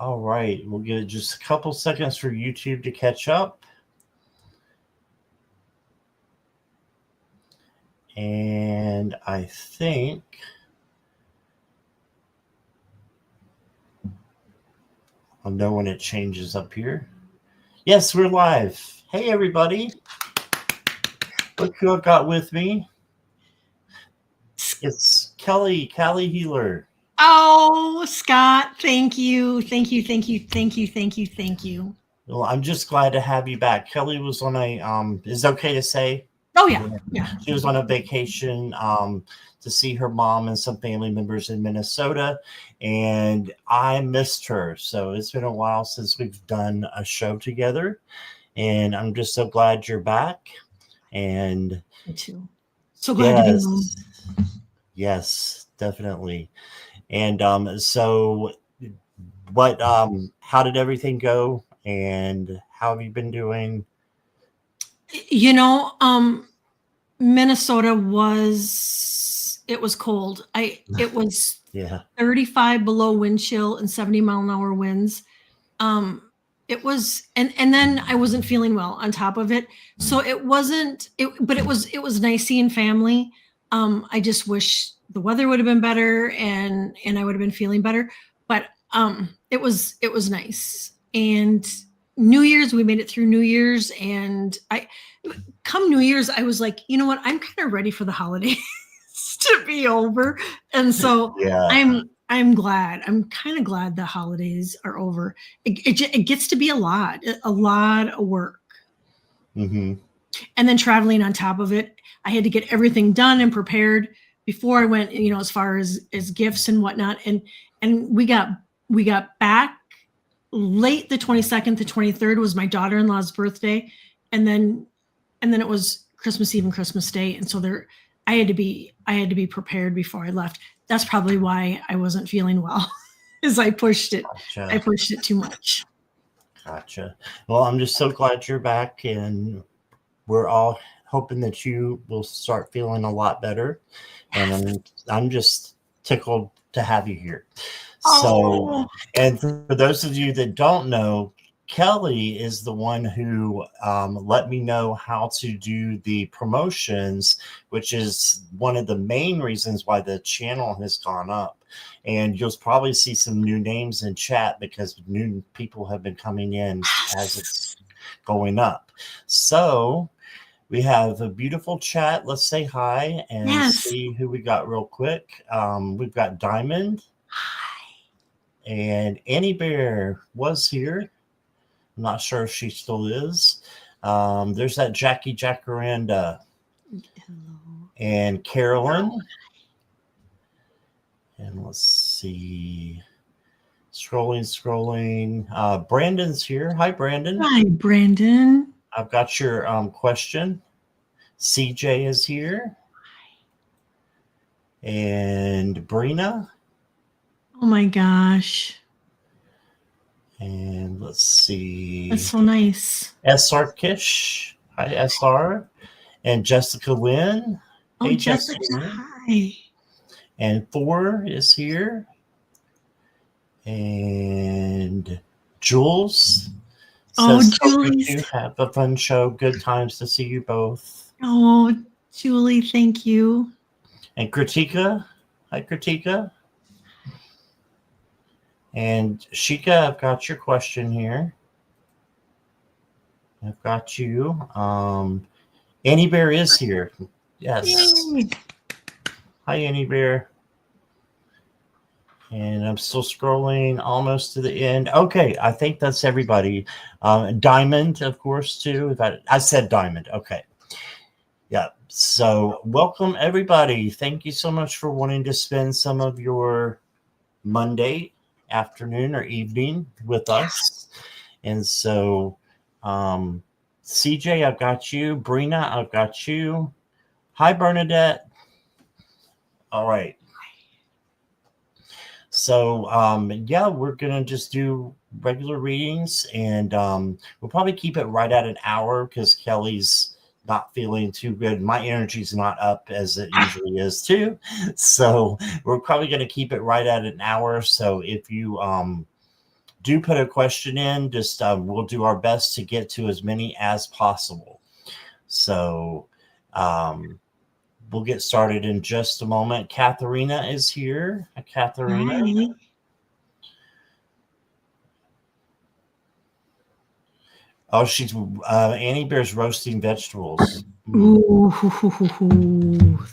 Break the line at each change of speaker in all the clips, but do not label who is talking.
All right, we'll give it just a couple seconds for YouTube to catch up. And I think I'll know when it changes up here. Yes, we're live. Hey, everybody. Look who I've got with me. It's Kelly Healer.
Oh, Scott, thank you.
Well, I'm just glad to have you back. Kelly was on is it okay to say?
Oh, yeah.
She was on a vacation to see her mom and some family members in Minnesota, and I missed her. So it's been a while since we've done a show together, and I'm just so glad you're back. And
me too. So glad to be home.
Yes, definitely. And so what how did everything go, and how have you been doing?
Minnesota was cold. It was 35 below wind chill and 70-mile-an-hour winds. It was, and then I wasn't feeling well on top of it. So it was nice seeing family. I just wish the weather would have been better and I would have been feeling better. But it was nice. And New Year's, we made it through New Year's, and come New Year's, I was like, you know what? I'm kind of ready for the holidays to be over. And so I'm glad. I'm kind of glad the holidays are over. It gets to be a lot of work.
Mm-hmm.
And then traveling on top of it, I had to get everything done and prepared before I went, as far as gifts and whatnot. And we got back late the 22nd to 23rd was my daughter-in-law's birthday. And then it was Christmas Eve and Christmas Day. And so I had to be prepared before I left. That's probably why I wasn't feeling well, is I pushed it. Gotcha. I pushed it too much.
Gotcha. Well, I'm just so glad you're back, and we're all hoping that you will start feeling a lot better. And I'm just tickled to have you here. So, and for those of you that don't know, Kelly is the one who let me know how to do the promotions, which is one of the main reasons why the channel has gone up. And you'll probably see some new names in chat because new people have been coming in as it's going up. So we have a beautiful chat. Let's say hi and see who we got real quick. We've got Diamond.
Hi.
And Annie Bear was here. I'm not sure if she still is. There's that Jackie Jacaranda.
Hello.
And Carolyn. And let's see. Scrolling. Brandon's here. Hi, Brandon.
Hi, Brandon.
I've got your question. CJ is here. Hi. And Brina.
Oh my gosh.
And let's see.
That's so nice.
SR Kish. Hi, SR. And Jessica Lynn.
Oh, hey, Jessica. Hi.
And Thor is here. And Jules.
Julie.
You have a fun show. Good times to see you both.
Oh, Julie, thank you.
And Kritika. Hi, Kritika. And Shika, I've got your question here. I've got you. Annie Bear is here. Yes. Yay. Hi, Annie Bear. And I'm still scrolling almost to the end. Okay, I think that's everybody. Diamond, of course, too. I said Diamond. Okay. Yeah. So welcome, everybody. Thank you so much for wanting to spend some of your Monday afternoon or evening with us. And so CJ, I've got you. Brina, I've got you. Hi, Bernadette. All right. So we're gonna just do regular readings, and we'll probably keep it right at an hour because Kelly's not feeling too good. My energy's not up as it usually is too. So we're probably going to keep it right at an hour. So if you do put a question in. Just we'll do our best to get to as many as possible. So we'll get started in just a moment. Katharina is here. Katharina.
Hi.
Oh, she's Annie Bear's roasting vegetables.
Ooh,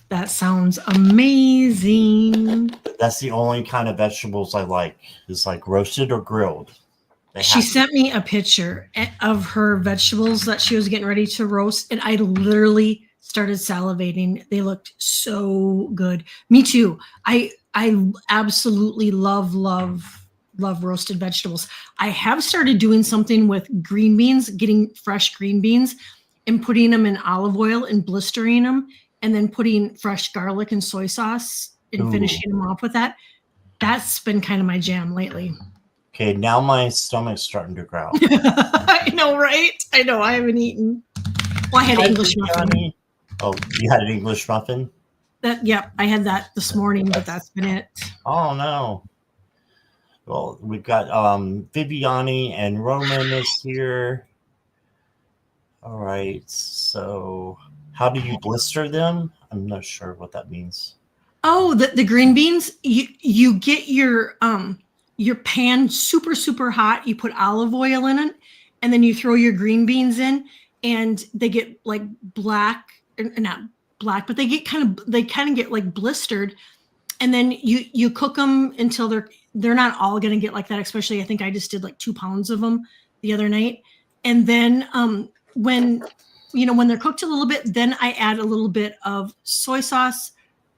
that sounds amazing.
That's the only kind of vegetables I like. Is like roasted or grilled.
She sent me a picture of her vegetables that she was getting ready to roast, and I literally started salivating. They looked so good. Me too. I absolutely love roasted vegetables. I have started doing something with green beans, getting fresh green beans and putting them in olive oil and blistering them, and then putting fresh garlic and soy sauce and finishing them off with that. That's been kind of my jam lately.
Okay, now my stomach's starting to growl.
I know, right? I know. I haven't eaten. Well, I had English muffin.
Oh, you had an English muffin?
Yep, I had that this morning, but that's been it.
Oh no. Well, we've got Viviani and Roman is here. All right. So how do you blister them? I'm not sure what that means.
Oh, the green beans. You get your pan super hot. You put olive oil in it, and then you throw your green beans in, and they get like black, not black, but they kind of get like blistered, and then you cook them until they're not all going to get like that. Especially, I think I just did like 2 pounds of them the other night, and then when they're cooked a little bit, then I add a little bit of soy sauce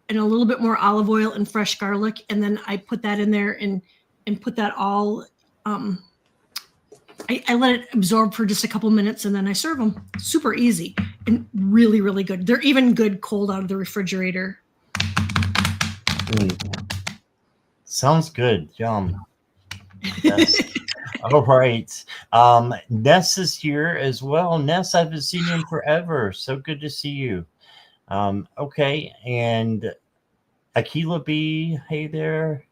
and a little bit more olive oil and fresh garlic, and then I put that in there and put that all. I let it absorb for just a couple minutes, and then I serve them. Super easy and really, really good. They're even good cold out of the refrigerator.
Sounds good. Yum. Yes. All right. Ness is here as well. Ness, I haven't seen you in forever. So good to see you. Okay. And Akila B, hey there.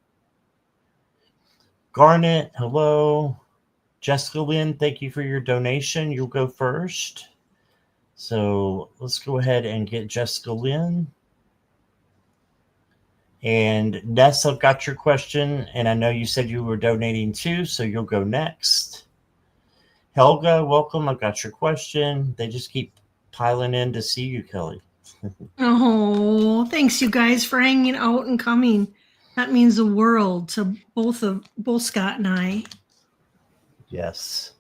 Garnet, hello. Jessica Lynn, thank you for your donation. You'll go first. So let's go ahead and get Jessica Lynn. And Ness, I've got your question, and I know you said you were donating too, so you'll go next. Helga, welcome. I've got your question. They just keep piling in to see you, Kelly.
Oh, thanks you guys for hanging out and coming. That means the world to both Scott and I.
Yes.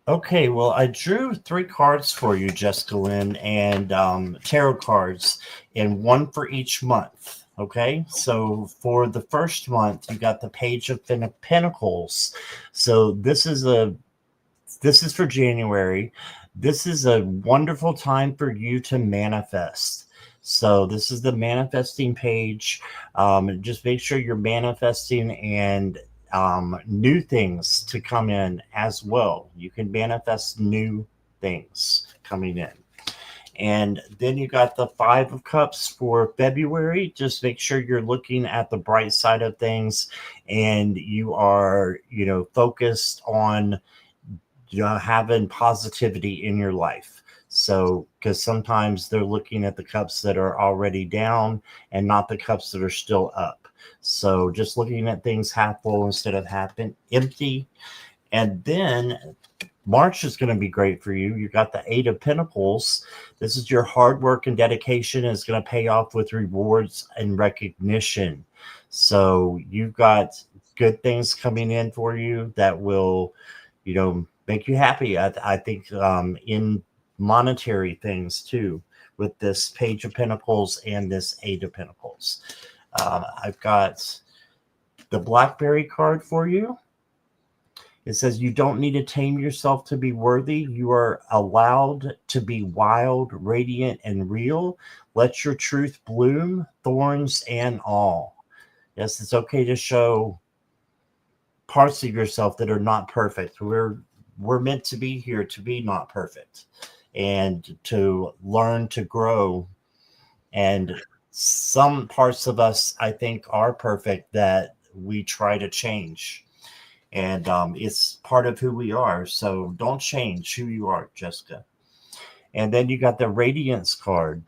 Okay, well, I drew 3 cards for you, Jessica Lynn, and tarot cards, and 1 for each month. Okay, so for the first month, you got the Page of Pentacles. So this is for January. This is a wonderful time for you to manifest. So this is the manifesting page. Just make sure you're manifesting and new things to come in as well. You can manifest new things coming in. And then you got the 5 of Cups for February. Just make sure you're looking at the bright side of things, and you are, focused on, having positivity in your life. So, because sometimes they're looking at the cups that are already down and not the cups that are still up. So just looking at things half full instead of half empty. And then March is going to be great for you. You got the 8 of Pentacles. This is your hard work and dedication. It's going to pay off with rewards and recognition. So you've got good things coming in for you that will, make you happy. I think in monetary things too, with this Page of Pentacles and this 8 of Pentacles. I've got the Blackberry card for you. It says you don't need to tame yourself to be worthy. You are allowed to be wild, radiant, and real. Let your truth bloom, thorns and all. Yes, it's okay to show parts of yourself that are not perfect. We're meant to be here to be not perfect and to learn to grow. And some parts of us, I think, are perfect that we try to change. And it's part of who we are. So don't change who you are, Jessica. And then you got the Radiance card.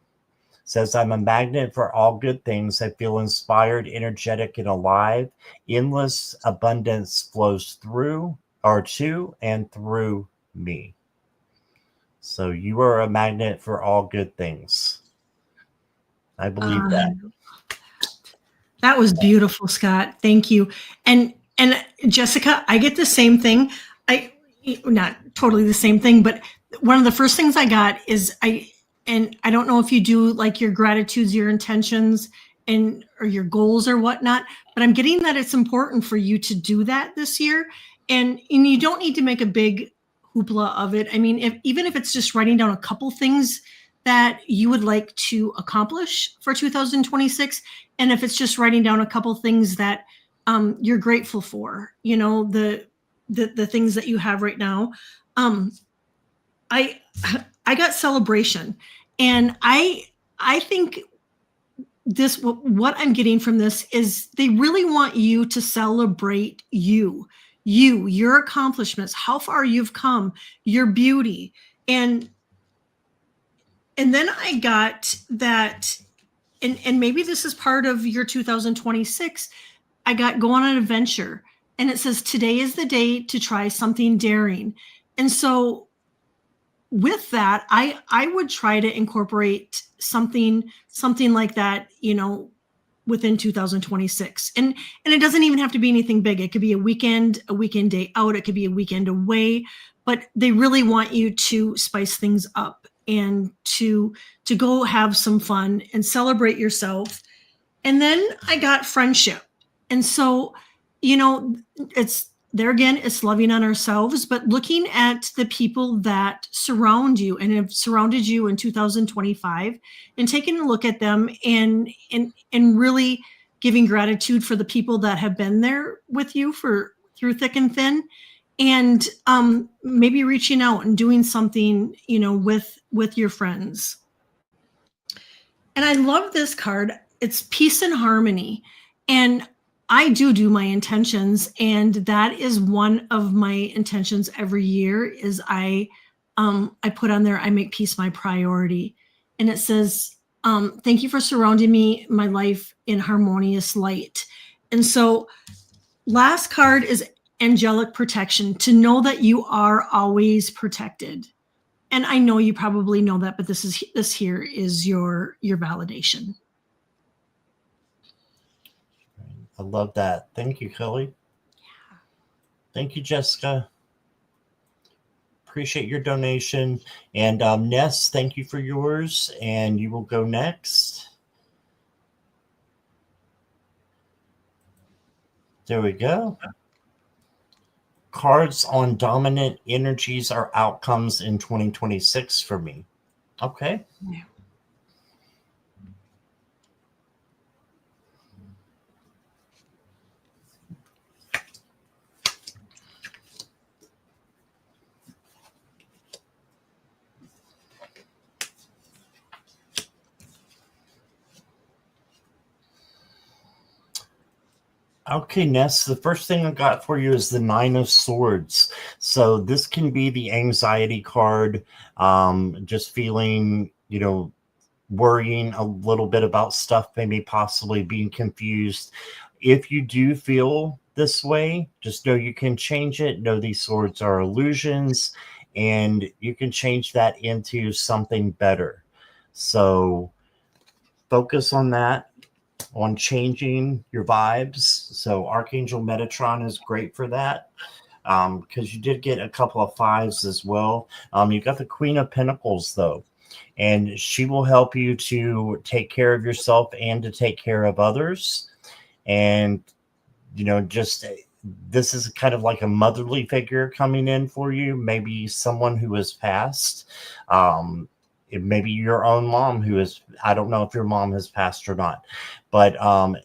Says, I'm a magnet for all good things. I feel inspired, energetic, and alive. Endless abundance flows through or to and through me. So you are a magnet for all good things. I believe that.
That was beautiful, Scott. Thank you. And Jessica, I get the same thing. Not totally the same thing, but one of the first things I got is I don't know if you do like your gratitudes, your intentions, or your goals or whatnot, but I'm getting that it's important for you to do that this year. And you don't need to make a big hoopla of it. I mean, even if it's just writing down a couple things that you would like to accomplish for 2026, and if it's just writing down a couple things that you're grateful for, the things that you have right now. I got celebration, and I think what I'm getting from this is they really want you to celebrate your accomplishments, how far you've come, your beauty. And then I got that, and maybe this is part of your 2026. I got go on an adventure, and it says today is the day to try something daring. And so with that, I would try to incorporate something like that, within 2026. And it doesn't even have to be anything big. It could be a weekend day out. It could be a weekend away, but they really want you to spice things up and to go have some fun and celebrate yourself. And then I got friendship. And so, it's there again, it's loving on ourselves, but looking at the people that surround you and have surrounded you in 2025 and taking a look at them and really giving gratitude for the people that have been there with you through thick and thin, and maybe reaching out and doing something, with your friends. And I love this card. It's peace and harmony. And I do my intentions, and that is one of my intentions every year is I put on there, I make peace my priority. And it says, thank you for surrounding my life in harmonious light. And so last card is angelic protection, to know that you are always protected. And I know you probably know that, but this here is your validation.
I love that. Thank you, Kelly. Yeah. Thank you, Jessica. Appreciate your donation. And Ness, thank you for yours. And you will go next. There we go. Cards on dominant energies are outcomes in 2026 for me. Okay. Yeah. Okay, Ness, the first thing I got for you is the Nine of Swords. So this can be the anxiety card, just feeling, worrying a little bit about stuff, maybe possibly being confused. If you do feel this way, just know you can change it. Know these swords are illusions, and you can change that into something better. So focus on that, on changing your vibes. So Archangel Metatron is great for that, because you did get a couple of fives as well. You got the Queen of Pentacles, though, and she will help you to take care of yourself and to take care of others. And, just this is kind of like a motherly figure coming in for you, maybe someone who has passed. It may be your own mom who is, I don't know if your mom has passed or not, but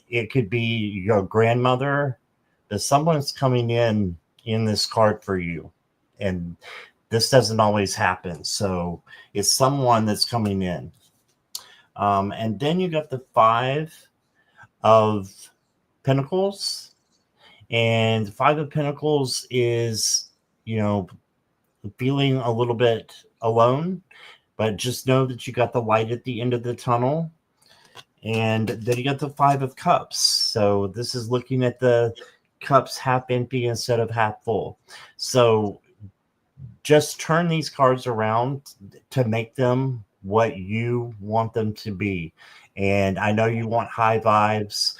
it could be your grandmother But someone's coming in this card for you. And this doesn't always happen. So it's someone that's coming in. And then you got the 5 of Pentacles. And the 5 of Pentacles is, feeling a little bit alone. But just know that you got the light at the end of the tunnel. And then you got the 5 of Cups. So this is looking at the cups half empty instead of half full. So just turn these cards around to make them what you want them to be. And I know you want high vibes.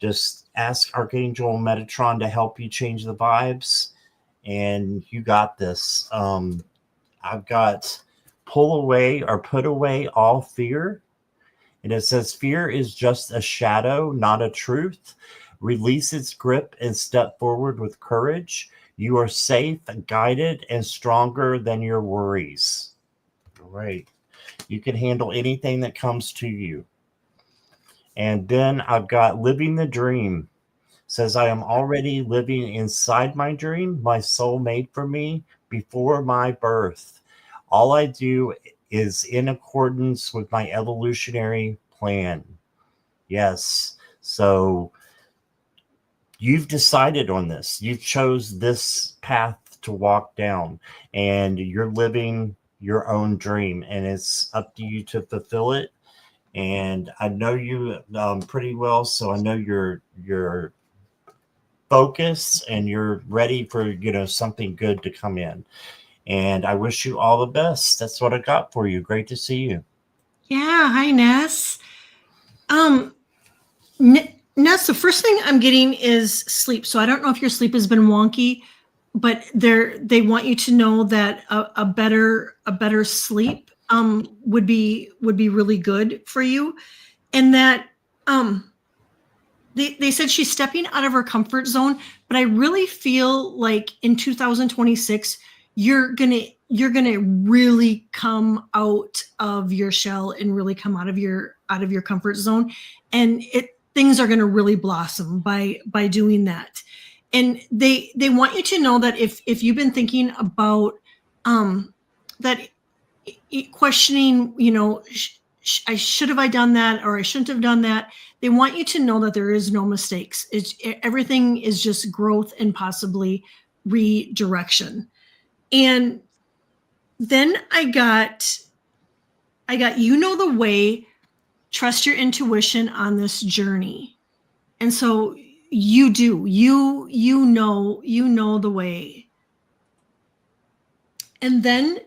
Just ask Archangel Metatron to help you change the vibes. And you got this. I've got pull away or put away all fear. And it says, fear is just a shadow, not a truth. Release its grip and step forward with courage. You are safe, guided, and stronger than your worries. All right. You can handle anything that comes to you. And then I've got living the dream. It says, I am already living inside my dream, my soul made for me before my birth. All I do is in accordance with my evolutionary plan. Yes. So you've decided on this. You've chose this path to walk down, and you're living your own dream, and it's up to you to fulfill it. And I know you pretty well, so I know you're focused and you're ready for something good to come in. And I wish you all the best. That's what I got for you. Great to see you.
Yeah, hi Ness. Ness, the first thing I'm getting is sleep. So I don't know if your sleep has been wonky, but they want you to know that a better sleep would be really good for you, and that they said she's stepping out of her comfort zone, but I really feel like in 2026 you're gonna really come out of your shell and really come out of your comfort zone, and things are gonna really blossom by doing that. And they want you to know that if you've been thinking about that, questioning, I should have I done that or I shouldn't have done that. They want you to know that there is no mistakes. Everything is just growth and possibly redirection. And then I got the way, trust your intuition on this journey. And so you do. You know the way. And then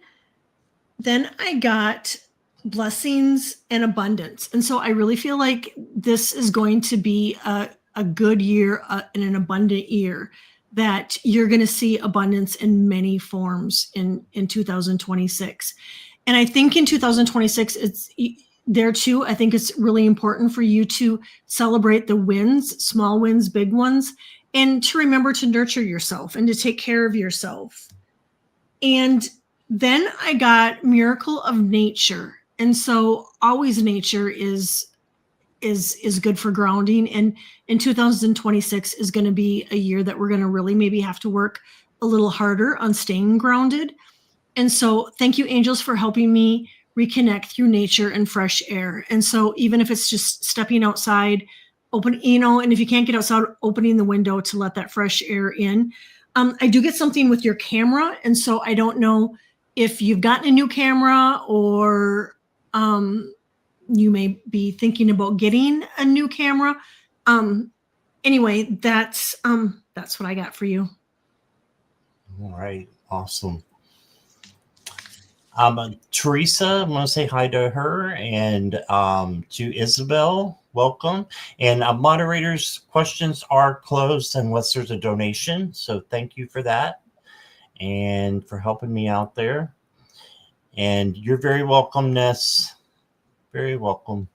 I got blessings and abundance. And so I really feel like this is going to be a good year and an abundant year, that you're going to see abundance in many forms in 2026. And I think in 2026, it's there too. I think it's really important for you to celebrate the wins, small wins, big ones, and to remember to nurture yourself and to take care of yourself. And then I got miracle of nature. And so always nature is good for grounding. And in 2026 is going to be a year that we're going to really maybe have to work a little harder on staying grounded. And so thank you, angels, for helping me reconnect through nature and fresh air. And so even if it's just stepping outside, and if you can't get outside, opening the window to let that fresh air in. I do get something with your camera. And so I don't know if you've gotten a new camera or you may be thinking about getting a new camera. Anyway, that's what I got for you.
All right. Awesome. Teresa, I'm going to say hi to her, and to Isabel, welcome. And moderators, questions are closed unless there's a donation. So thank you for that and for helping me out there. And you're very welcome, Ness. Very welcome.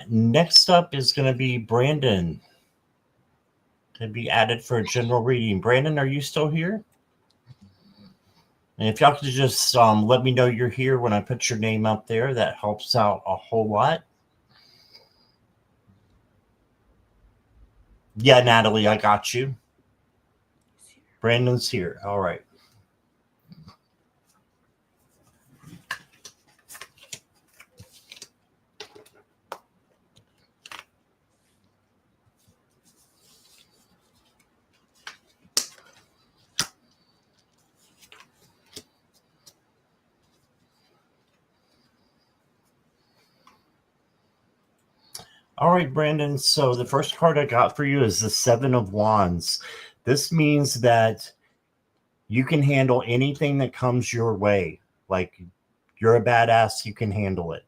Next up is going to be Brandon. Going to be added for a general reading. Brandon, are you still here? And if y'all could just let me know you're here when I put your name up there, that helps out a whole lot. Yeah, Natalie, I got you. Brandon's here. All right. All right, Brandon. So the first card I got for you is the Seven of Wands. This means that you can handle anything that comes your way. Like, you're a badass, you can handle it.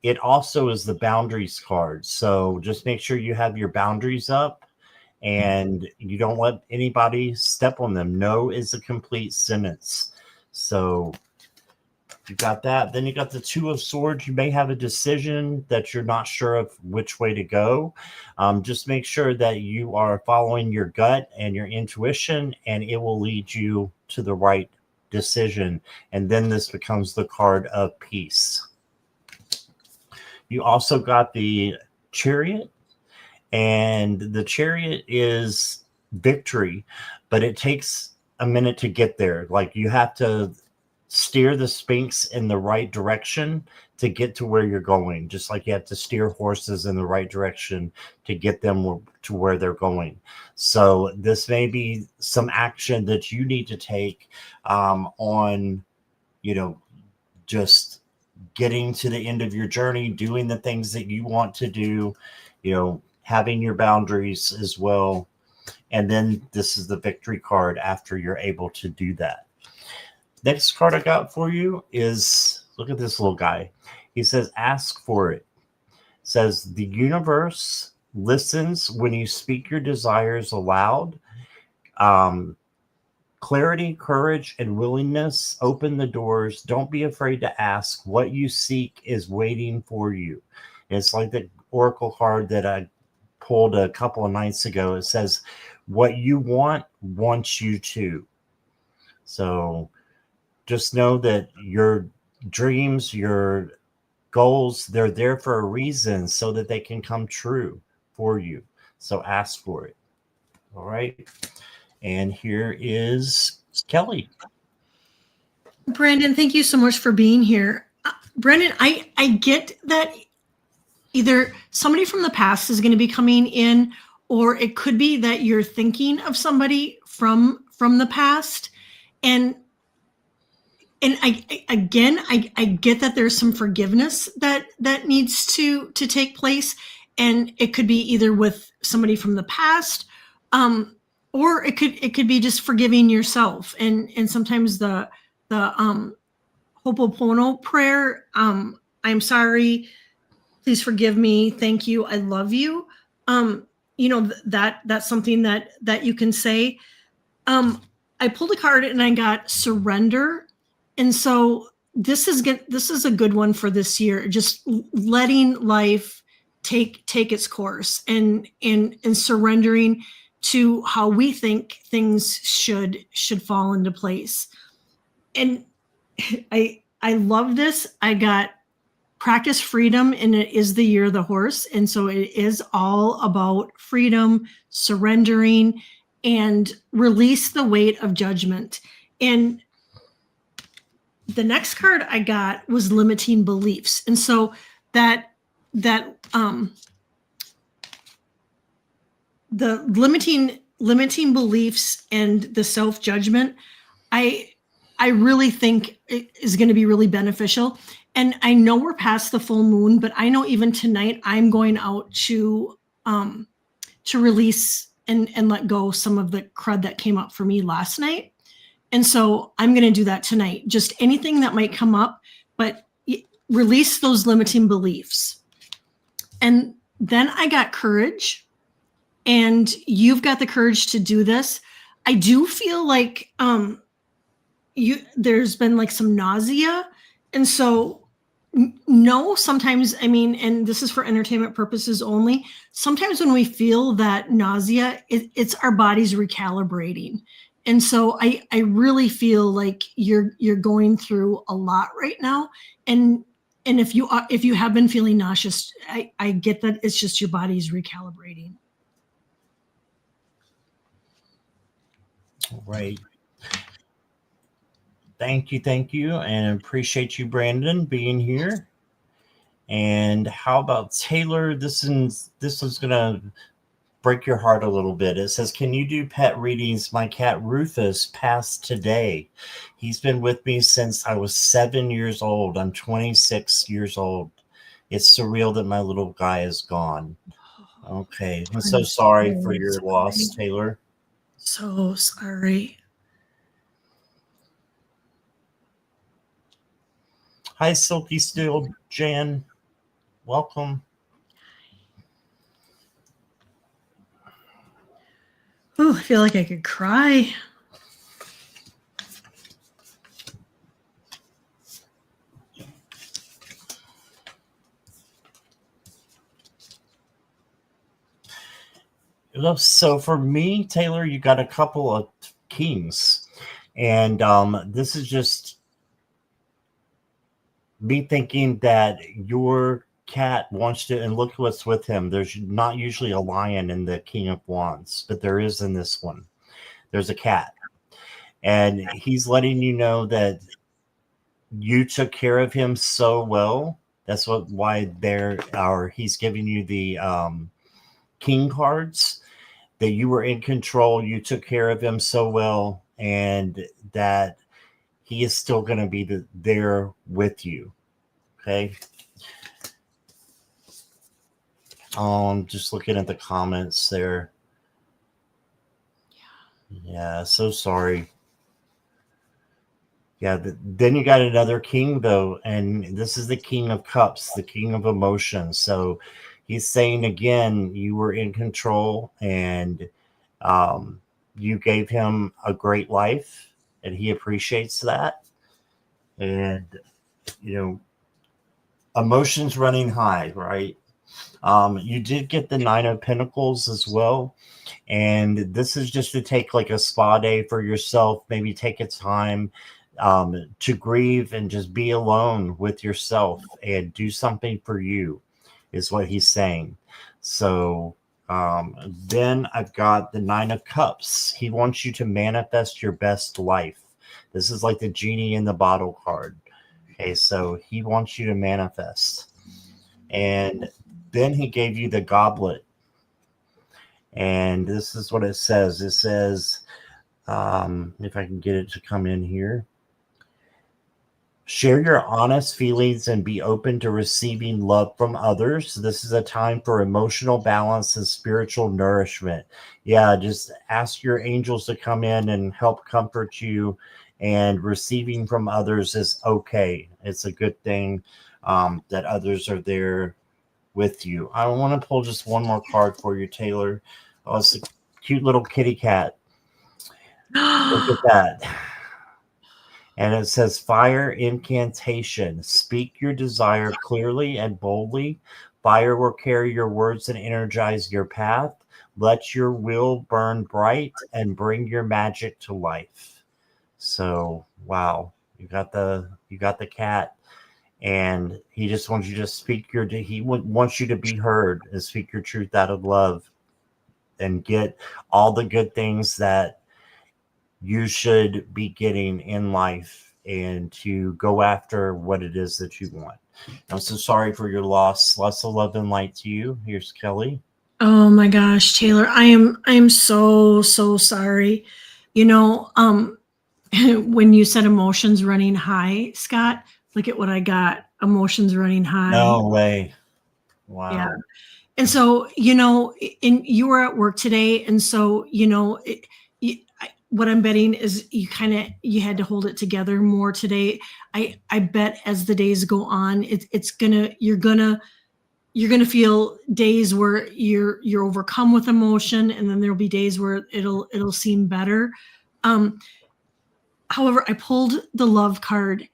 It also is the boundaries card. So just make sure you have your boundaries up and you don't let anybody step on them. No is a complete sentence. So you got that. Then you got the Two of Swords. You may have a decision that you're not sure of which way to go. Just make sure that you are following your gut and your intuition, and it will lead you to the right decision. And then this becomes the card of peace. You also got the Chariot, and the Chariot is victory, but it takes a minute to get there. Like, you have to steer the Sphinx in the right direction to get to where you're going, just like you have to steer horses in the right direction to get them to where they're going. So this may be some action that you need to take on, just getting to the end of your journey, doing the things that you want to do, having your boundaries as well. And then this is the victory card after you're able to do that. Next card I got for you is, look at this little guy. He says, ask for it. Says, the universe listens when you speak your desires aloud. Clarity, courage, and willingness open the doors. Don't be afraid to ask. What you seek is waiting for you. It's like the Oracle card that I pulled a couple of nights ago. It says, what you want wants you to. So just know that your dreams, your goals, they're there for a reason so that they can come true for you. So ask for it. All right. And here is Kelly.
Brandon, thank you so much for being here. Brandon, I get that either somebody from the past is going to be coming in, or it could be that you're thinking of somebody from the past. And I get that there's some forgiveness that needs to take place, and it could be either with somebody from the past, or it could be just forgiving yourself. And sometimes the Ho'oponopono prayer, I'm sorry, please forgive me, thank you, I love you. That's something that you can say. I pulled a card and I got surrender. And so this is a good one for this year. Just letting life take its course and surrendering to how we think things should fall into place. And I love this. I got practice freedom, and it is the year of the horse. And so it is all about freedom, surrendering, and release the weight of judgment. And the next card I got was limiting beliefs. And so the limiting beliefs and the self-judgment, I really think it is going to be really beneficial. And I know we're past the full moon, but I know even tonight I'm going out to release and let go some of the crud that came up for me last night. And so I'm going to do that tonight. Just anything that might come up, but release those limiting beliefs. And then I got courage, and you've got the courage to do this. I do feel like there's been like some nausea. And so no, sometimes, and this is for entertainment purposes only. Sometimes when we feel that nausea, it's our body's recalibrating. And so I really feel like you're going through a lot right now. And if you have been feeling nauseous, I get that it's just your body's recalibrating.
Right. Thank you, and appreciate you, Brandon, being here. And how about Taylor? This is gonna break your heart a little bit. It says, "Can you do pet readings? My cat Rufus passed today. He's been with me since I was 7 years old. I'm 26 years old. It's surreal that my little guy is gone." Okay, I'm so sorry for your loss, Taylor.
So sorry.
Hi, Silky Steel Jan. Welcome.
Oh, I feel like I could cry.
So for me, Taylor, you got a couple of kings, and this is just me thinking that your cat wants to, and look what's with him. There's not usually a lion in the King of Wands, but there is in this one. There's a cat, and he's letting you know that you took care of him so well. That's why he's giving you the king cards, that you were in control, you took care of him so well, and that he is still going to be there with you. Okay. Just looking at the comments there. Yeah, so sorry. Yeah, then you got another king, though, and this is the King of Cups, the King of Emotions. So he's saying again, you were in control, and you gave him a great life, and he appreciates that. And, emotions running high, right? You did get the Nine of Pentacles as well. And this is just to take like a spa day for yourself, maybe take a time to grieve and just be alone with yourself and do something for you, is what he's saying. So then I've got the Nine of Cups. He wants you to manifest your best life. This is like the genie in the bottle card. Okay, so he wants you to manifest. And then he gave you the goblet. And this is what it says. It says, if I can get it to come in here, share your honest feelings and be open to receiving love from others. This is a time for emotional balance and spiritual nourishment. Yeah, just ask your angels to come in and help comfort you. And receiving from others is okay. It's a good thing that others are there with you. I want to pull just one more card for you, Taylor. Oh, it's a cute little kitty cat. Look at that. And it says, fire incantation. Speak your desire clearly and boldly. Fire will carry your words and energize your path. Let your will burn bright and bring your magic to life. So, wow, you got the cat, and he just wants you to speak he wants you to be heard and speak your truth out of love and get all the good things that you should be getting in life, and to go after what it is that you want. I'm so sorry for your loss. Lots of love and light to you. Here's Kelly.
Oh my gosh, Taylor, I am so sorry. When you said emotions running high, Scott, look at what I got. Emotions running high.
No way. Wow.
Yeah. And so, you were at work today. And so, what I'm betting is you had to hold it together more today. I bet as the days go on, you're gonna feel days where you're overcome with emotion, and then there'll be days where it'll seem better. However, I pulled the love card.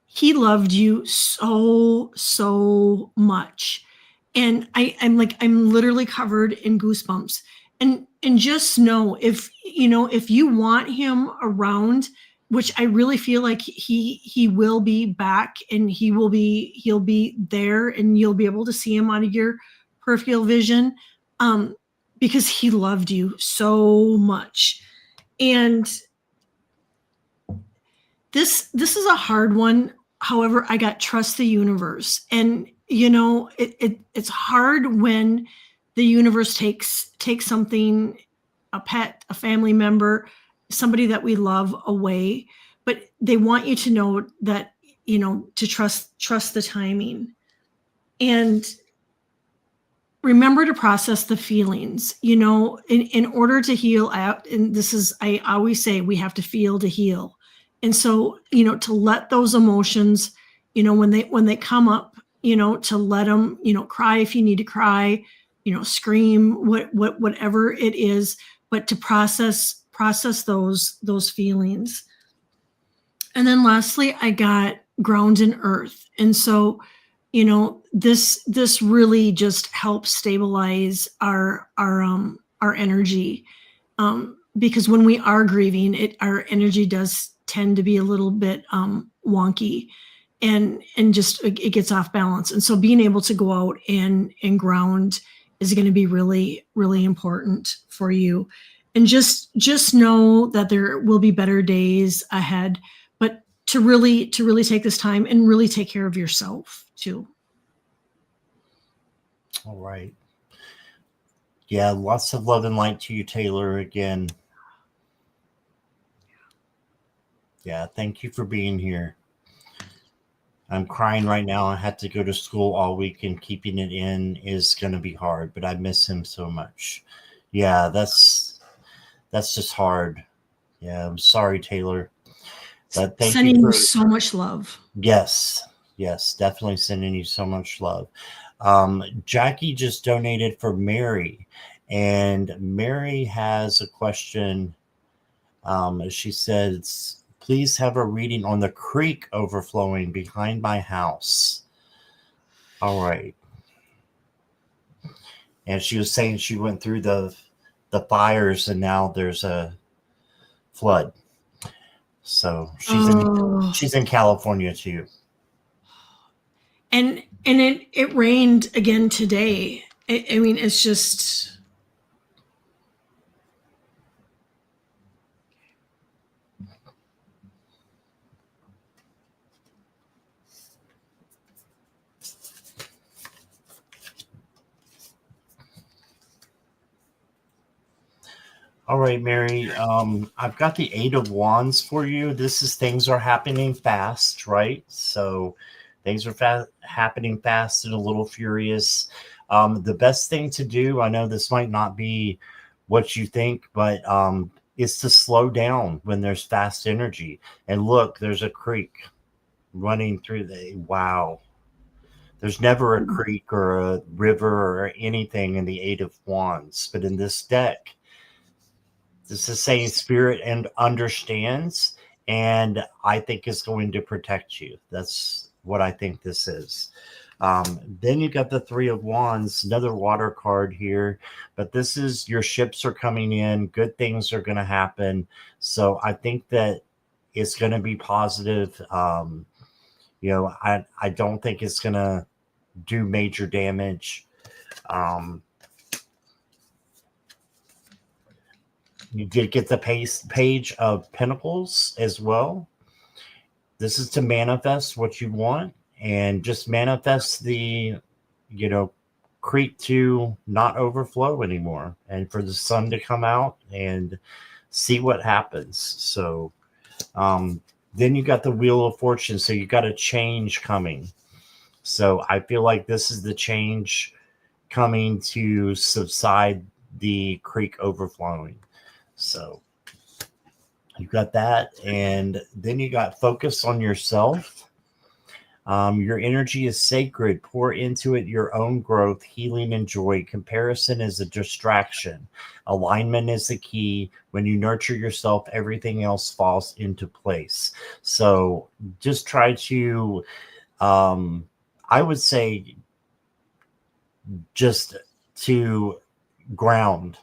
He loved you so much. And I'm literally covered in goosebumps. And just know, if you want him around, which I really feel like he will be back, and he'll be there, and you'll be able to see him out of your peripheral vision, because he loved you so much. And this is a hard one. However, I got trust the universe. And it's hard when the universe takes something, a pet, a family member, somebody that we love away, but they want you to know that, to trust the timing. And remember to process the feelings, in order to heal out. And I always say, we have to feel to heal. And so, to let those emotions, when they come up, to let them, cry if you need to cry, scream, whatever it is, but to process those feelings. And then lastly, I got ground in earth. And so, this really just helps stabilize our energy, because when we are grieving, our energy does tend to be a little bit wonky, and just it gets off balance. And so being able to go out and ground is going to be really, really important for you. And just know that there will be better days ahead, but to really take this time and really take care of yourself too.
All right. Yeah, lots of love and light to you, Taylor, again. Yeah, thank you for being here. I'm crying right now. I had to go to school all week, and keeping it in is going to be hard, but I miss him so much. Yeah, that's just hard. Yeah, I'm sorry, Taylor. But thank
sending
you
you so much love.
Yes, definitely sending you so much love. Jackie just donated for Mary, and Mary has a question. She says, please have a reading on the creek overflowing behind my house. All right. And she was saying she went through the fires, and now there's a flood. So she's in California too.
And it rained again today. I mean, it's just.
All right, Mary. I've got the 8 of Wands for you. This is things are happening fast, right? So things are happening fast and a little furious. The best thing to do, I know this might not be what you think, but is to slow down when there's fast energy. And look, there's a creek running through wow. There's never a creek or a river or anything in the 8 of Wands, but in this deck, this is saying spirit and understands, and I think is going to protect you. That's what I think this is. Then you got the 3 of Wands, another water card here, but this is your ships are coming in. Good things are going to happen. So I think that it's going to be positive. I don't think it's going to do major damage. You did get the page of Pentacles as well. This is to manifest what you want, and just manifest the, creek to not overflow anymore, and for the sun to come out and see what happens. So then you got the Wheel of Fortune. So you got a change coming. So I feel like this is the change coming to subside the creek overflowing. So you got that. And then you got focus on yourself. Your energy is sacred. Pour into it your own growth, healing, and joy. Comparison is a distraction. Alignment is the key. When you nurture yourself, everything else falls into place. So just try to, I would say, just to ground.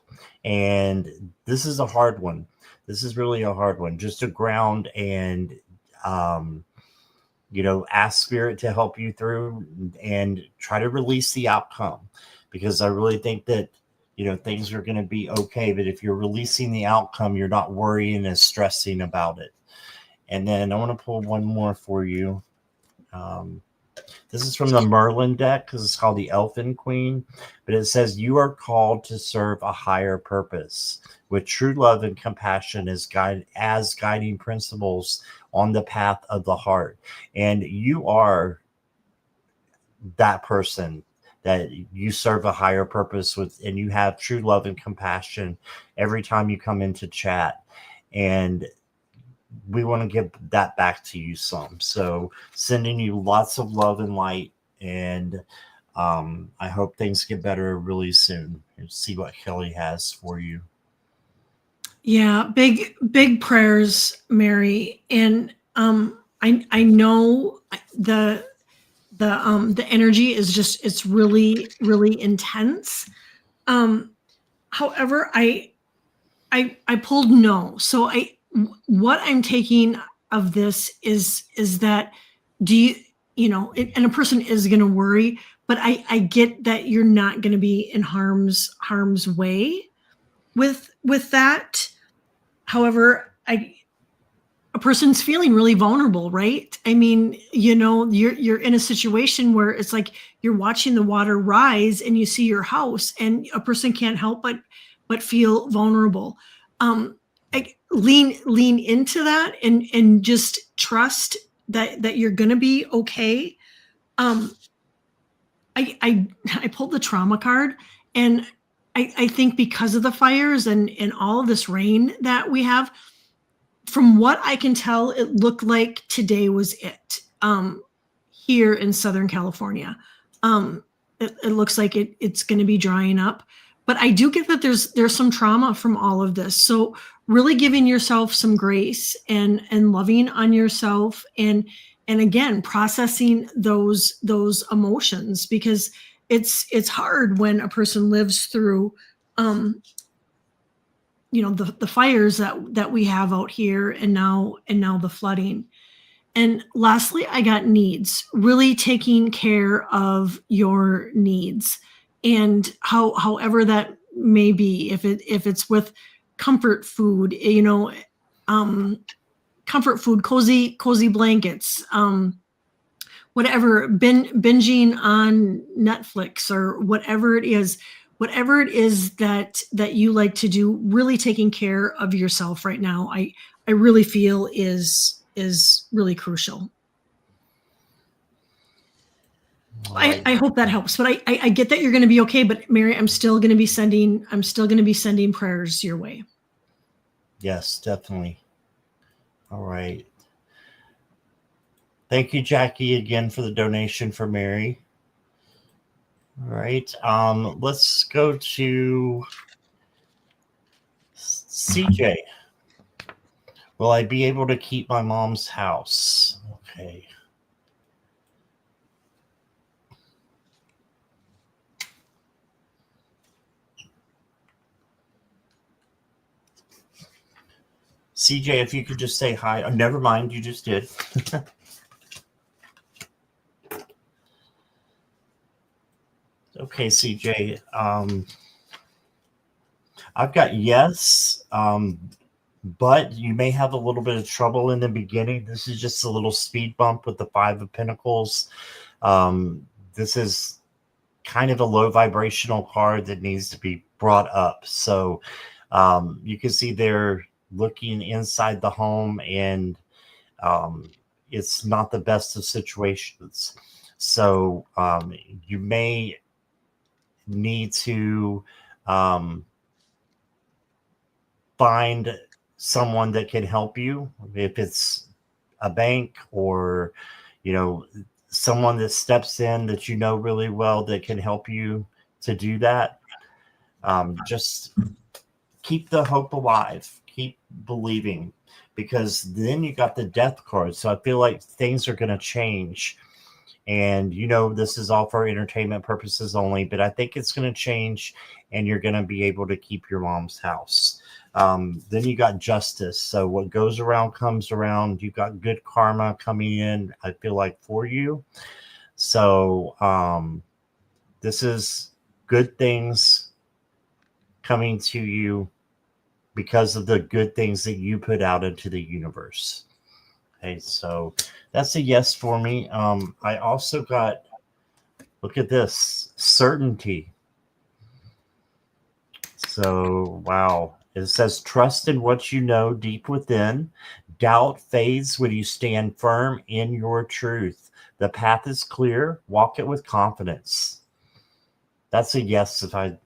And this is a hard one. This is really a hard one. Just to ground and, ask spirit to help you through and try to release the outcome, because I really think that, things are going to be okay. But if you're releasing the outcome, you're not worrying and stressing about it. And then I want to pull one more for you. This is from the Merlin deck because it's called the Elfin Queen, but it says you are called to serve a higher purpose with true love and compassion as guiding principles on the path of the heart. And you are that person that you serve a higher purpose with, and you have true love and compassion every time you come into chat. And we want to give that back to you some. So sending you lots of love and light. And I hope things get better really soon. And see what Kelly has for you.
Yeah, big prayers, Mary. And I know the energy is just, it's really, really intense. However, I pulled no. So what I'm taking of this is that and a person is going to worry, but I get that you're not going to be in harm's way with that. However, a person's feeling really vulnerable, right? I mean, you're in a situation where it's like you're watching the water rise and you see your house, and a person can't help but feel vulnerable. Lean into that and just trust that you're going to be okay. I pulled the trauma card, and I think because of the fires and all of this rain that we have, from what I can tell, it looked like today was it here in Southern California. It looks like it's going to be drying up, but I do get that there's some trauma from all of this. So really giving yourself some grace and loving on yourself, and again processing those emotions, because it's hard when a person lives through the fires that we have out here, and now the flooding. And lastly, I got needs, really taking care of your needs, and however that may be, if it's with comfort food, comfort food, cozy blankets, whatever, binging on Netflix, or whatever it is that you like to do, really taking care of yourself right now, I really feel is really crucial. Right. I hope that helps, but I get that you're going to be okay. But Mary, I'm still going to be sending prayers your way.
Yes, definitely. All right. Thank you, Jackie, again for the donation for Mary. All right. Let's go to CJ. Will I be able to keep my mom's house? Okay. CJ, if you could just say hi. Oh, never mind, you just did. Okay, CJ. I've got yes, but you may have a little bit of trouble in the beginning. This is just a little speed bump with the Five of Pentacles. This is kind of a low vibrational card that needs to be brought up. So you can see they're looking inside the home, and it's not the best of situations. So you may need to find someone that can help you, if it's a bank or someone that steps in that really well that can help you to do that. Just keep the hope alive, keep believing, because then you got the Death card. So I feel like things are going to change, and this is all for entertainment purposes only, but I think it's going to change, and you're going to be able to keep your mom's house. Then you got Justice. So what goes around comes around. You've got good karma coming in, I feel like, for you. So this is good things coming to you because of the good things that you put out into the universe. Okay, so that's a yes for me. I also got, look at this, certainty. So, wow. It says, trust in what you know deep within. Doubt fades when you stand firm in your truth. The path is clear. Walk it with confidence. That's a yes if I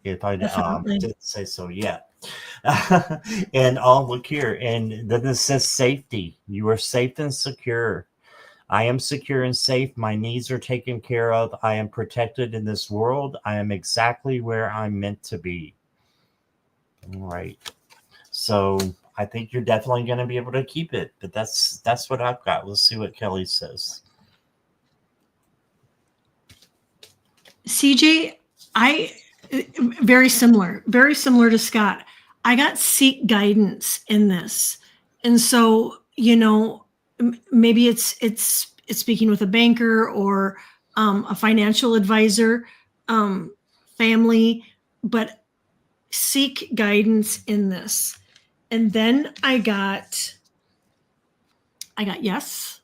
didn't say so yet. And look here. And then it says safety. You are safe and secure. I am secure and safe. My needs are taken care of. I am protected in this world. I am exactly where I'm meant to be. All right. So I think you're definitely going to be able to keep it. But that's what I've got. Let's see what Kelly says.
CJ, very similar to Scott. I got seek guidance in this. And so, maybe it's speaking with a banker or a financial advisor, family, but seek guidance in this. And then I got yes,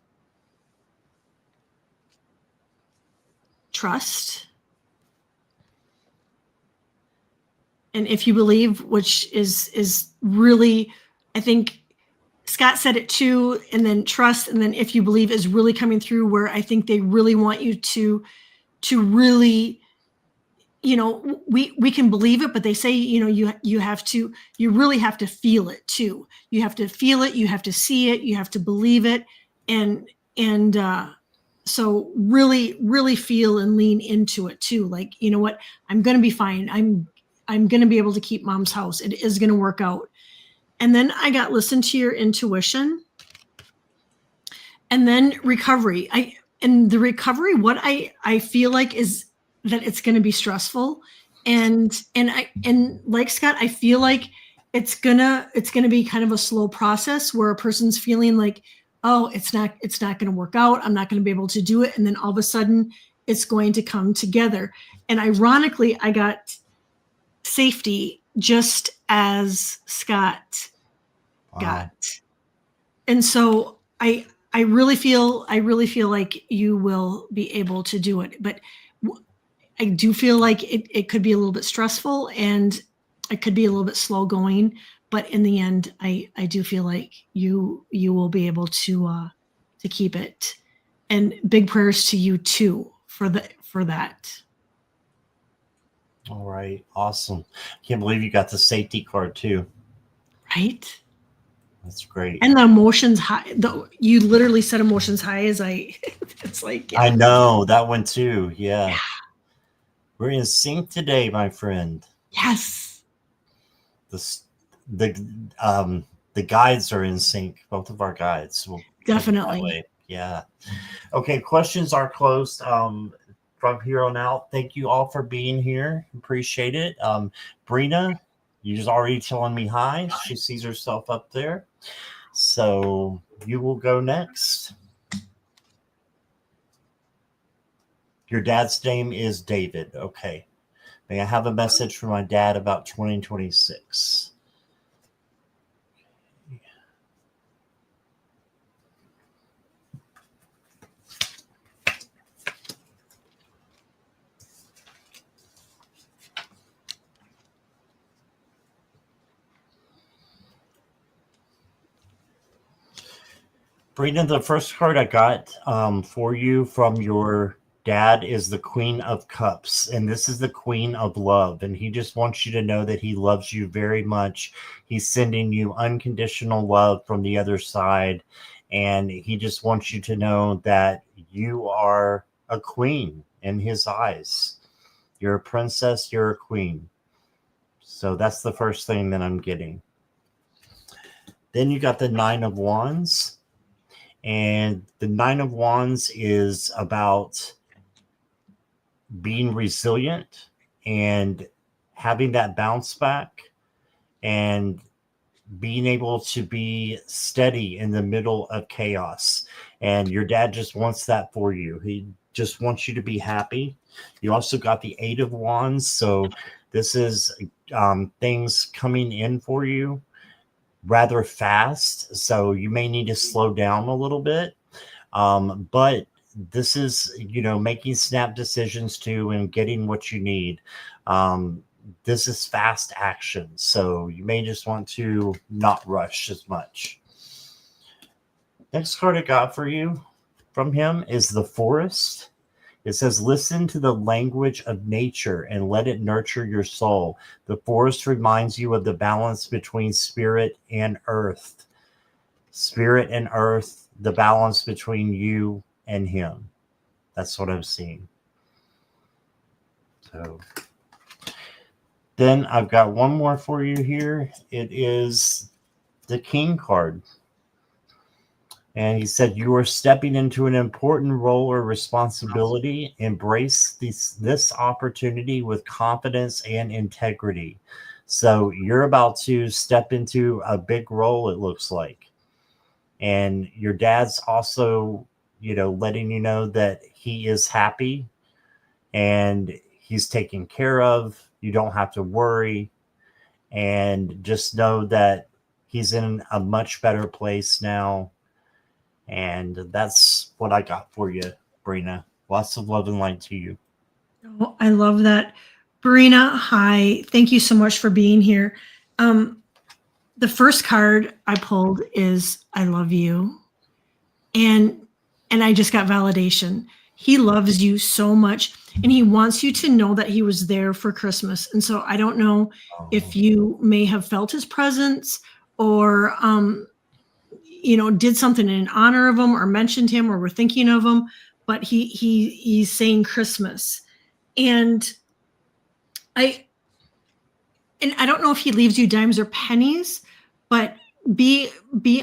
trust, and if you believe, which is really, I think Scott said it too, and then trust, and then if you believe is really coming through, where I think they really want you to really, we can believe it, but they say, you really have to feel it too. You have to feel it, you have to see it, you have to believe it, and so really feel and lean into it too. Like, you know what, I'm going to be fine. I'm going to be able to keep mom's house. It is going to work out. And then I got listen to your intuition. And then recovery. The recovery, what I feel like is that it's going to be stressful. And like Scott, I feel like it's gonna be kind of a slow process where a person's feeling like, oh, it's not going to work out. I'm not going to be able to do it. And then all of a sudden it's going to come together. And ironically, I got safety just as Scott got. And so I really feel like you will be able to do it. But I do feel like it could be a little bit stressful and it could be a little bit slow going. But in the end, I do feel like you will be able to keep it. And big prayers to you too for that.
All right. Awesome. Can't believe you got the safety card too.
Right?
That's great.
And the emotions high. You literally said emotions high as it's like, yeah.
I know that one too. Yeah. We're in sync today, my friend.
Yes.
The guides are in sync. Both of our guides. We'll
definitely.
Yeah. Okay. Questions are closed. From here on out, thank you all for being here. Appreciate it. Brina, you're already telling me hi. She sees herself up there. So you will go next. Your dad's name is David. Okay. May I have a message from my dad about 2026? Brina, the first card I got for you from your dad is the Queen of Cups, and this is the Queen of Love, and he just wants you to know that he loves you very much. He's sending you unconditional love from the other side, and he just wants you to know that you are a queen in his eyes. You're a princess, you're a queen. So that's the first thing that I'm getting. Then you got the Nine of Wands. And the Nine of Wands is about being resilient and having that bounce back and being able to be steady in the middle of chaos. And your dad just wants that for you. He just wants you to be happy. You also got the 8 of Wands. So this is things coming in for you rather fast. So you may need to slow down a little bit. But this is, making snap decisions too and getting what you need. This is fast action. So you may just want to not rush as much. Next card I got for you from him is the Forest. It says, listen to the language of nature and let it nurture your soul. The forest reminds you of the balance between spirit and earth. Spirit and earth, the balance between you and him. That's what I'm seeing. So then I've got one more for you here. It is the King card. And he said, you are stepping into an important role or responsibility. Embrace this opportunity with confidence and integrity. So you're about to step into a big role, it looks like. And your dad's also, letting you know that he is happy and he's taken care of. You don't have to worry. And just know that he's in a much better place now. And that's what I got for you, Brina. Lots of love and light to you.
Oh, I love that. Brina, hi. Thank you so much for being here. The first card I pulled is I love you. And I just got validation. He loves you so much and he wants you to know that he was there for Christmas. And so I don't know if you may have felt his presence or did something in honor of him or mentioned him or were thinking of him, but he's saying Christmas. And I don't know if he leaves you dimes or pennies, but be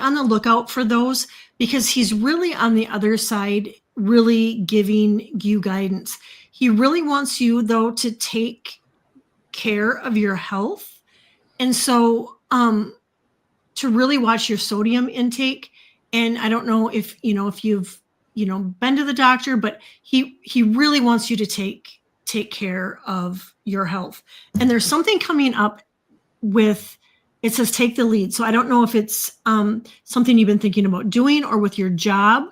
on the lookout for those because he's really on the other side, really giving you guidance. He really wants you though to take care of your health. And so, to really watch your sodium intake. And I don't know if you've, been to the doctor, but he really wants you to take care of your health. And there's something coming up with, it says take the lead. So I don't know if it's something you've been thinking about doing or with your job,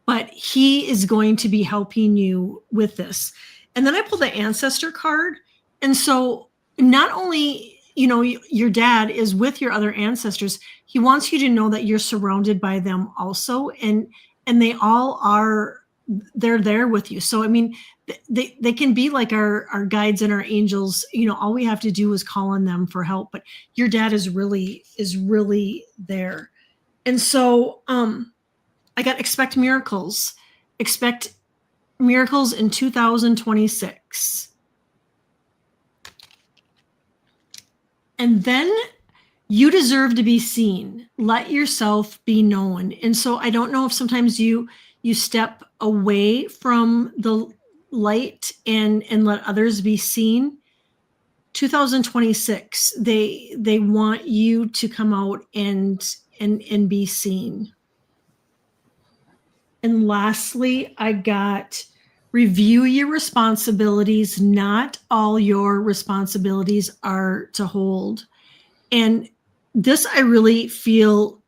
but he is going to be helping you with this. And then I pulled the ancestor card. And so not only your dad is with your other ancestors. He wants you to know that you're surrounded by them also. And they all are, they're there with you. So, I mean, they can be like our guides and our angels. All we have to do is call on them for help, but your dad is really there. And so, I got expect miracles in 2026. And then you deserve to be seen. Let yourself be known. And so I don't know if sometimes you step away from the light and let others be seen. 2026, they want you to come out and be seen. And lastly, I got review your responsibilities. Not all your responsibilities are to hold. And this, I really feel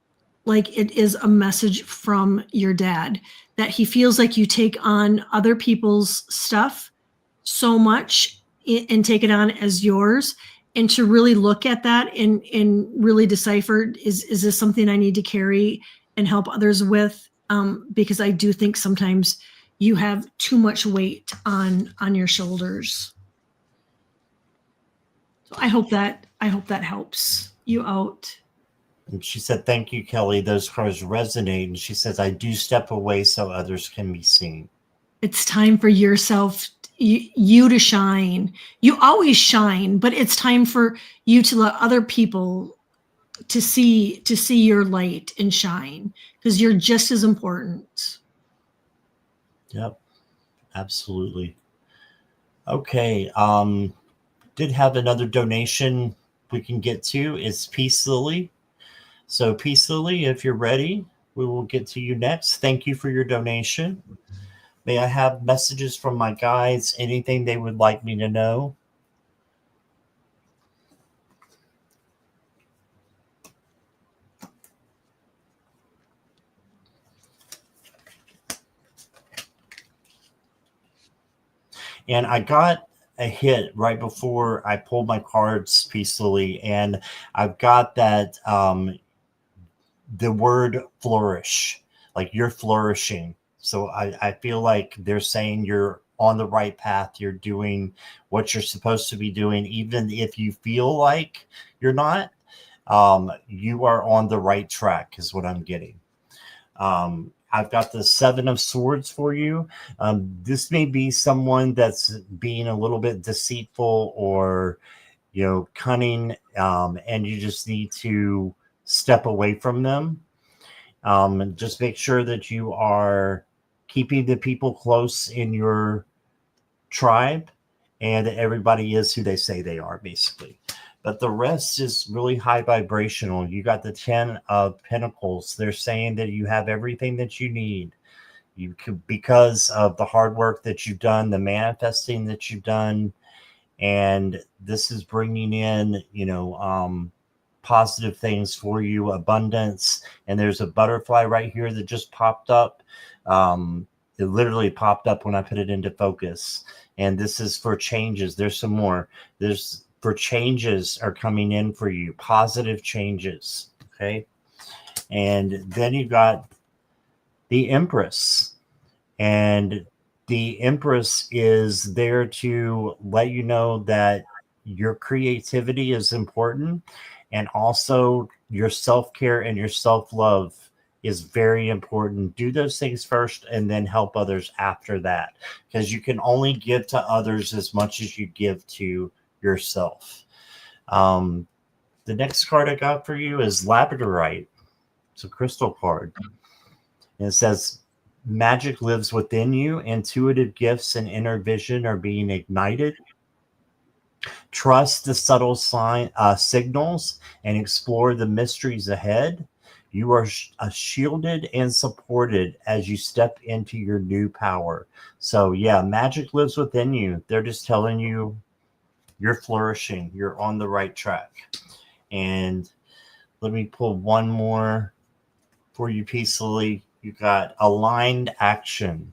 like it is a message from your dad, that he feels like you take on other people's stuff so much and take it on as yours. And to really look at that and really decipher, is this something I need to carry and help others with? Because I do think sometimes you have too much weight on your shoulders. So I hope that helps you out.
And she said, thank you, Kelly. Those cards resonate. And she says, I do step away so others can be seen.
It's time for yourself, you to shine. You always shine, but it's time for you to let other people to see your light and shine, because you're just as important.
Yep, absolutely. Okay, did have another donation we can get to. It's Peace Lily. So Peace Lily, if you're ready, we will get to you next. Thank you for your donation. May I have messages from my guides? Anything they would like me to know? And I got a hit right before I pulled my cards peacefully, and I've got that the word flourish, like you're flourishing. So I feel like they're saying you're on the right path. You're doing what you're supposed to be doing, even if you feel like you're not. You are on the right track, is what I'm getting. I've got the 7 of Swords for you. This may be someone that's being a little bit deceitful or, cunning, and you just need to step away from them. And just make sure that you are keeping the people close in your tribe and that everybody is who they say they are, basically. But the rest is really high vibrational. You got the 10 of Pentacles. They're saying that you have everything that you need. You could, because of the hard work that you've done, the manifesting that you've done, and this is bringing in, positive things for you, abundance. And there's a butterfly right here that just popped up. It literally popped up when I put it into focus. And this is for changes. There's some more. For changes are coming in for you, positive changes. Okay. And then you got the Empress. And the Empress is there to let you know that your creativity is important. And also your self-care and your self-love is very important. Do those things first and then help others after that. Because you can only give to others as much as you give to yourself. The next card I got for you is Labradorite. It's a crystal card. And it says, magic lives within you. Intuitive gifts and inner vision are being ignited. Trust the subtle signals and explore the mysteries ahead. You are shielded and supported as you step into your new power. So yeah, magic lives within you. They're just telling you you're flourishing. You're on the right track. And let me pull one more for you peacefully. You got aligned action.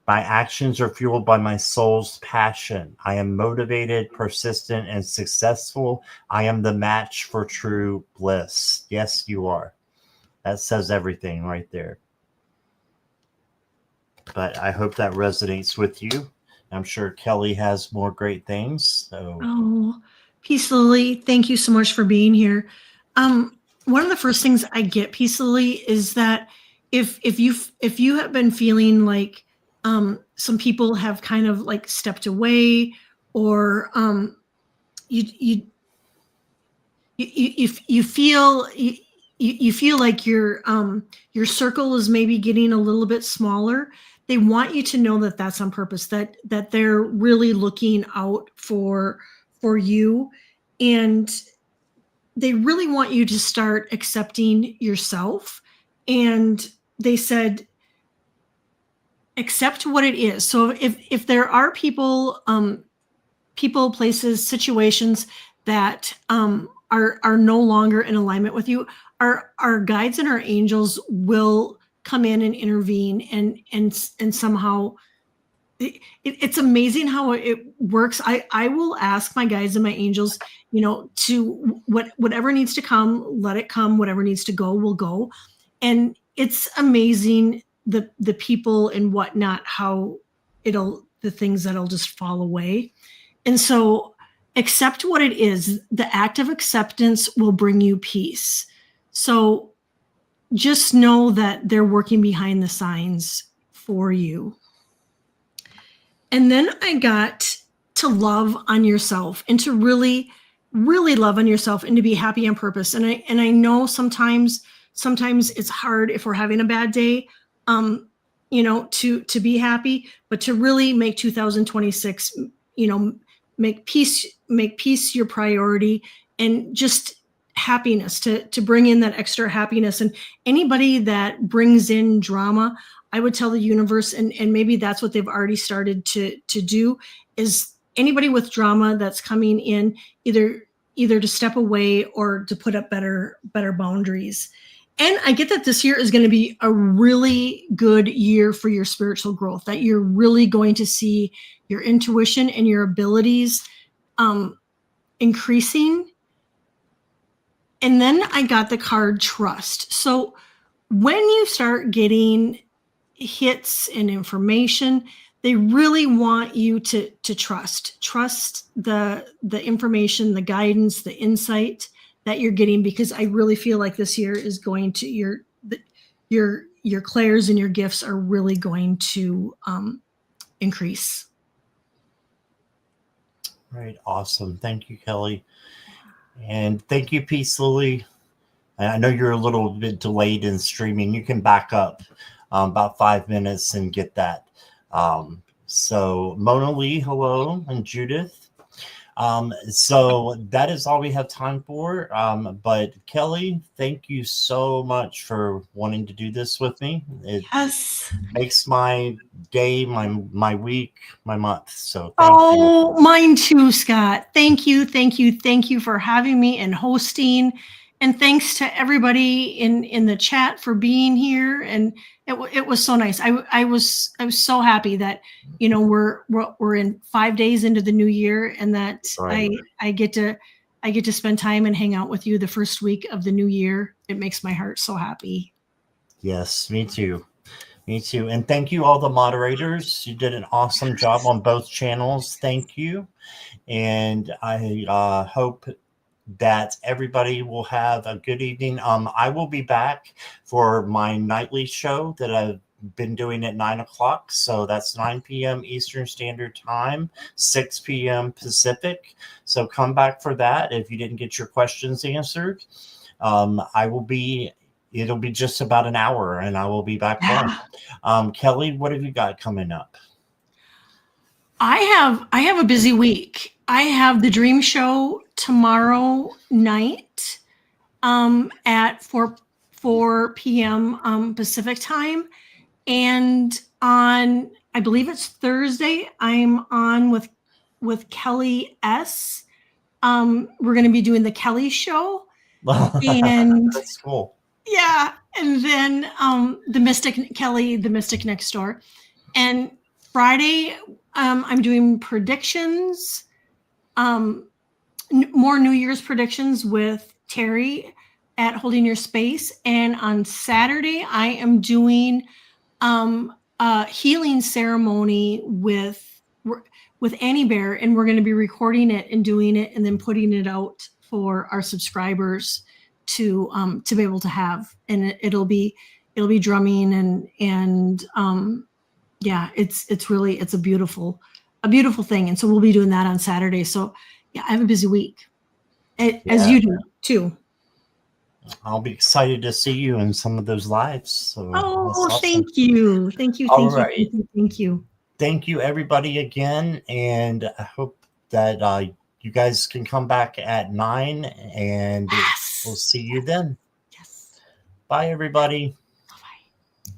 My actions are fueled by my soul's passion. I am motivated, persistent, and successful. I am the match for true bliss. Yes, you are. That says everything right there. But I hope that resonates with you. I'm sure Kelly has more great things. So.
Oh, Peace Lily, thank you so much for being here. One of the first things I get, Peace Lily, is that if you have been feeling like some people have kind of like stepped away, or you feel you feel like your circle is maybe getting a little bit smaller. They want you to know that that's on purpose, that they're really looking out for you, and they really want you to start accepting yourself. And they said, accept what it is. So if there are people, places, situations that are no longer in alignment with you, our guides and our angels will come in and intervene and somehow it's amazing how it works. I will ask my guides and my angels, to whatever needs to come, let it come. Whatever needs to go will go. And it's amazing the people and whatnot, how the things that'll just fall away. And so accept what it is. The act of acceptance will bring you peace. So just know that they're working behind the signs for you. And then I got to love on yourself and to really, really love on yourself and to be happy on purpose. And I know sometimes it's hard if we're having a bad day, to be happy, but to really make 2026, make peace your priority, and just happiness, to bring in that extra happiness. And anybody that brings in drama, I would tell the universe, and maybe that's what they've already started to do, is anybody with drama that's coming in, either to step away or to put up better boundaries. And I get that this year is going to be a really good year for your spiritual growth, that you're really going to see your intuition and your abilities increasing. And then I got the card trust. So when you start getting hits and information, they really want you to trust the information, the guidance, the insight that you're getting, because I really feel like this year is going to, your clairs and your gifts are really going to increase.
Right. Awesome. Thank you, Kelly. And thank you, Peace Lily. I know you're a little bit delayed in streaming. You can back up about 5 minutes and get that. So Mona Lee, hello, and Judith. So that is all we have time for. But Kelly, thank you so much for wanting to do this with me. It makes my day, my week, my month. So thank you.
Mine too, Scott. Thank you for having me and hosting. And thanks to everybody in the chat for being here. And it was so nice. I was so happy that, we're in 5 days into the new year, and that right. I get to spend time and hang out with you the first week of the new year. It makes my heart so happy.
Yes, me too. Me too. And thank you, all the moderators. You did an awesome job on both channels. Thank you. And I hope that everybody will have a good evening. I will be back for my nightly show that I've been doing at 9 o'clock. So that's 9 p.m. Eastern Standard Time, 6 p.m. Pacific. So come back for that if you didn't get your questions answered. It'll be just about an hour, and I will be back on. Kelly, what have you got coming up?
I have a busy week. I have the Dream Show tomorrow night at 4 p.m. Pacific time. And on, I believe it's Thursday, I'm on with Kelly S. We're going to be doing the Kelly Show. And
that's cool.
Yeah. And then the Mystic Next Door. And Friday, I'm doing predictions, more New Year's predictions with Terry at Holding Your Space. And on Saturday, I am doing a healing ceremony with Annie Bear, and we're going to be recording it and doing it and then putting it out for our subscribers to be able to have. And it'll be drumming and yeah, it's a beautiful thing. And so we'll be doing that on Saturday. So yeah, I have a busy week, as you do too.
I'll be excited to see you in some of those lives. So
awesome. Thank you. Thank you. Thank you,
everybody, again. And I hope that you guys can come back at 9, and we'll see you then.
Yes.
Bye, everybody.